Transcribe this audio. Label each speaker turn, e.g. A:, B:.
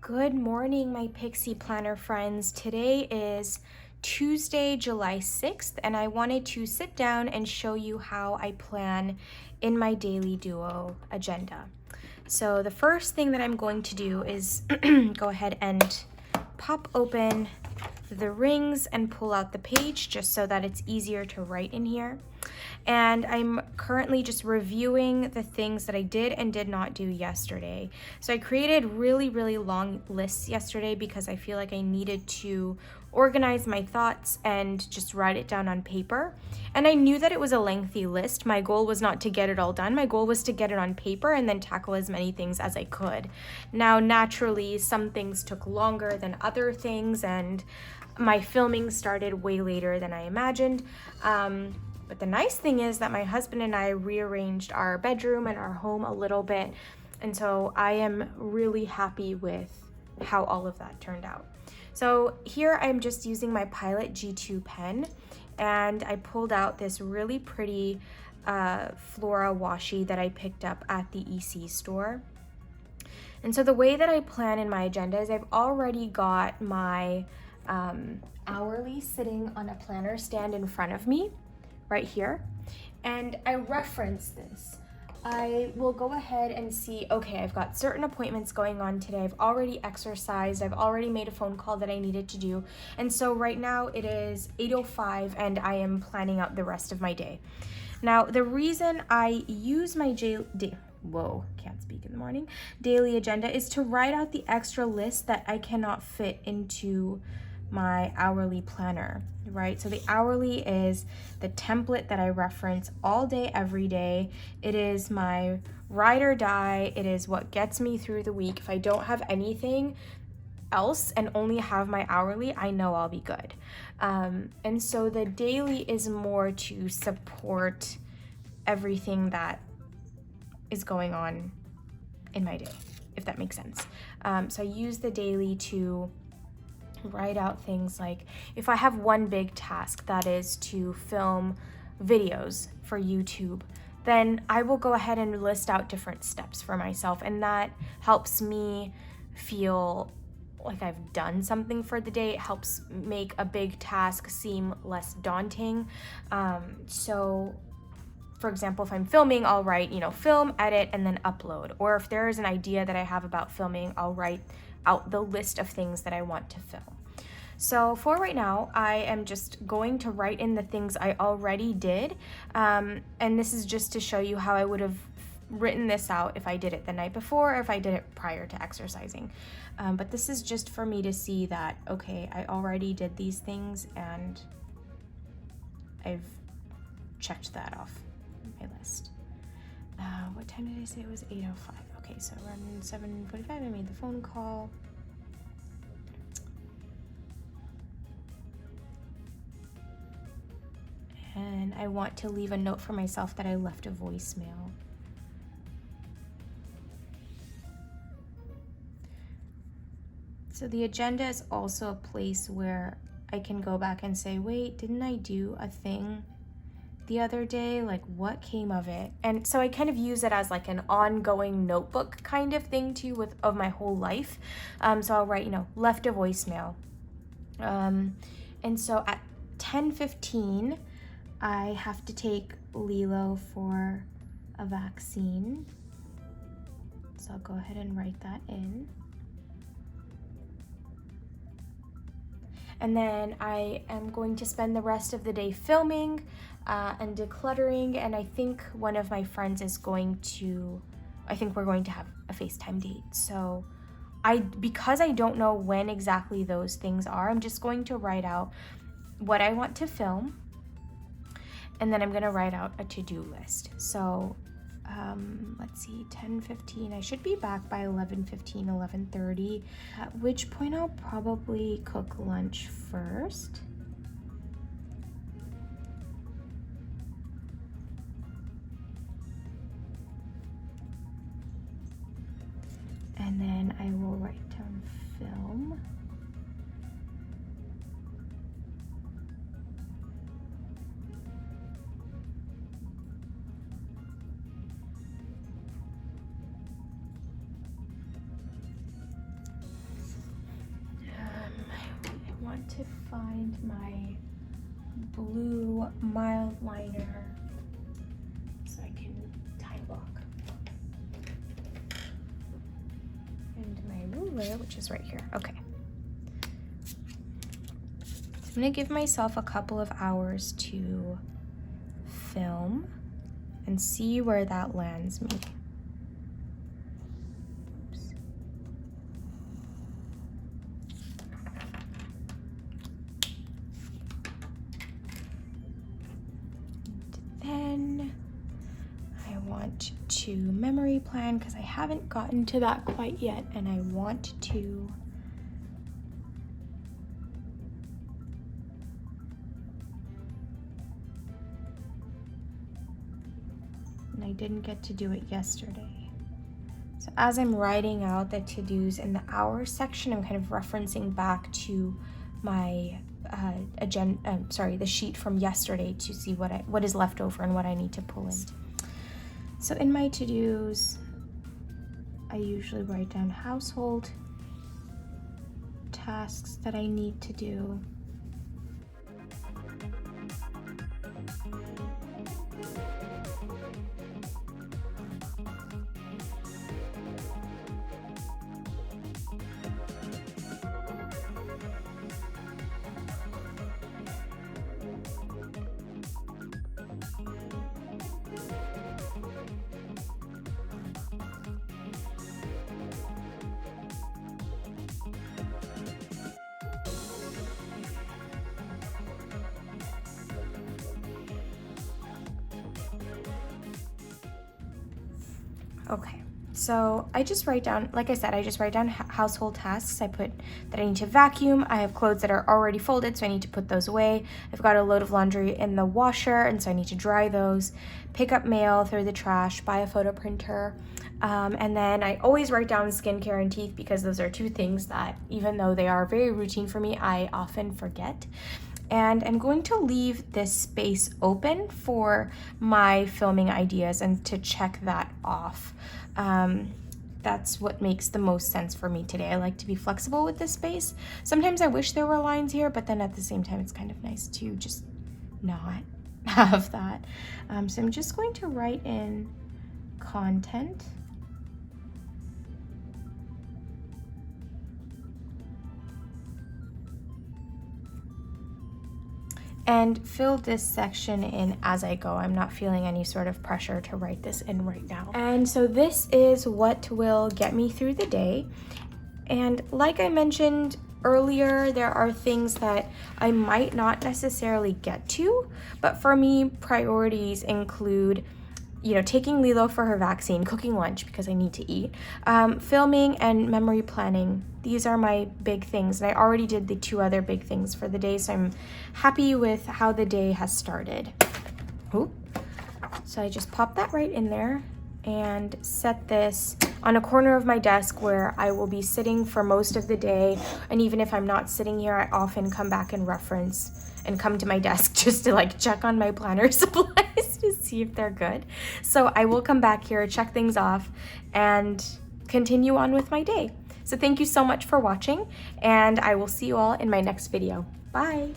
A: Good morning, my Pixie Planner friends. Today is Tuesday, July 6th, and I wanted to sit down and show you how I plan in my daily duo agenda. So the first thing that I'm going to do is go ahead and pop open the rings and pull out the page just so that it's easier to write in here. And I'm currently just reviewing the things that I did and did not do yesterday. So I created really long lists yesterday because I feel like I needed to organize my thoughts and just write it down on paper. And I knew that it was a lengthy list. My goal was not to get it all done. My goal was to get it on paper and then tackle as many things as I could. Now, naturally, some things took longer than other things, and my filming started way later than I imagined. But the nice thing is that my husband and I rearranged our bedroom and our home a little bit. And so I am really happy with how all of that turned out. So here I'm just using my Pilot G2 pen, and I pulled out this really pretty Flora washi that I picked up at the EC store. And so the way that I plan in my agenda is I've already got my hourly sitting on a planner stand in front of me right here, and I reference this. I will go ahead and see, okay, I've got certain appointments going on today. I've already exercised. I've already made a phone call that I needed to do. And so right now it is 8:05 and I am planning out the rest of my day. Now, the reason I use my daily agenda is to write out the extra list that I cannot fit into my hourly planner, right? So the hourly is the template that I reference all day, every day. It is my ride or die. It is what gets me through the week. If I don't have anything else and only have my hourly, I know I'll be good. And so the daily is more to support everything that is going on in my day, if that makes sense. So I use the daily to write out things like, if I have one big task that is to film videos for YouTube, then I will go ahead and list out different steps for myself, and that helps me feel like I've done something for the day. It helps make a big task seem less daunting. So for example, if I'm filming, I'll write, film, edit, and then upload. Or if there is an idea that I have about filming, I'll write out the list of things that I want to film. So for right now, I am just going to write in the things I already did. And this is just to show you how I would have written this out if I did it the night before or if I did it prior to exercising. But this is just for me to see that, okay, I already did these things and I've checked that off my list. What time did I say it was? 8:05. Okay, so around 7:45 I made the phone call. And I want to leave a note for myself that I left a voicemail. So the agenda is also a place where I can go back and say, wait, didn't I do a thing the other day? Like, what came of it? And so I kind of use it as like an ongoing notebook kind of thing too of my whole life. So I'll write, left a voicemail. And so at 10:15, I have to take Lilo for a vaccine. So I'll go ahead and write that in. And then I am going to spend the rest of the day filming and decluttering. And I think one of my friends is we're going to have a FaceTime date. So because I don't know when exactly those things are, I'm just going to write out what I want to film. And then I'm gonna write out a to-do list. So let's see, 10:15, I should be back by 11:15, 11:30, at which point I'll probably cook lunch first. And then I will write down film. find my blue mild liner so I can tie block. And my ruler, which is right here. Okay. So I'm gonna give myself a couple of hours to film and see where that lands me. Oops. And then I want to memory plan because I haven't gotten to that quite yet, and I want to and I didn't get to do it yesterday. So as I'm writing out the to-dos in the hours section, I'm kind of referencing back to my the sheet from yesterday to see what is left over and what I need to pull in. So in my to-dos, I usually write down household tasks that I need to do. Okay, so I just write down, like I said, I just write down household tasks. I put that I need to vacuum. I have clothes that are already folded, so I need to put those away. I've got a load of laundry in the washer, and so I need to dry those. Pick up mail, throw the trash, buy a photo printer. And then I always write down skincare and teeth because those are two things that, even though they are very routine for me, I often forget. And I'm going to leave this space open for my filming ideas and to check that off. That's what makes the most sense for me today. I like to be flexible with this space. Sometimes I wish there were lines here, but then at the same time, it's kind of nice to just not have that. So I'm just going to write in content. And fill this section in as I go. I'm not feeling any sort of pressure to write this in right now. And so this is what will get me through the day. And like I mentioned earlier, there are things that I might not necessarily get to, but for me, priorities include, you know, taking Lilo for her vaccine, cooking lunch because I need to eat, filming and memory planning. These are my big things, and I already did the two other big things for the day, so I'm happy with how the day has started. Oop. So I just pop that right in there and set this on a corner of my desk where I will be sitting for most of the day, and even if I'm not sitting here, I often come back and reference and come to my desk just to like check on my planner supplies to see if they're good. So I will come back here, check things off, and continue on with my day. So thank you so much for watching, and I will see you all in my next video. Bye.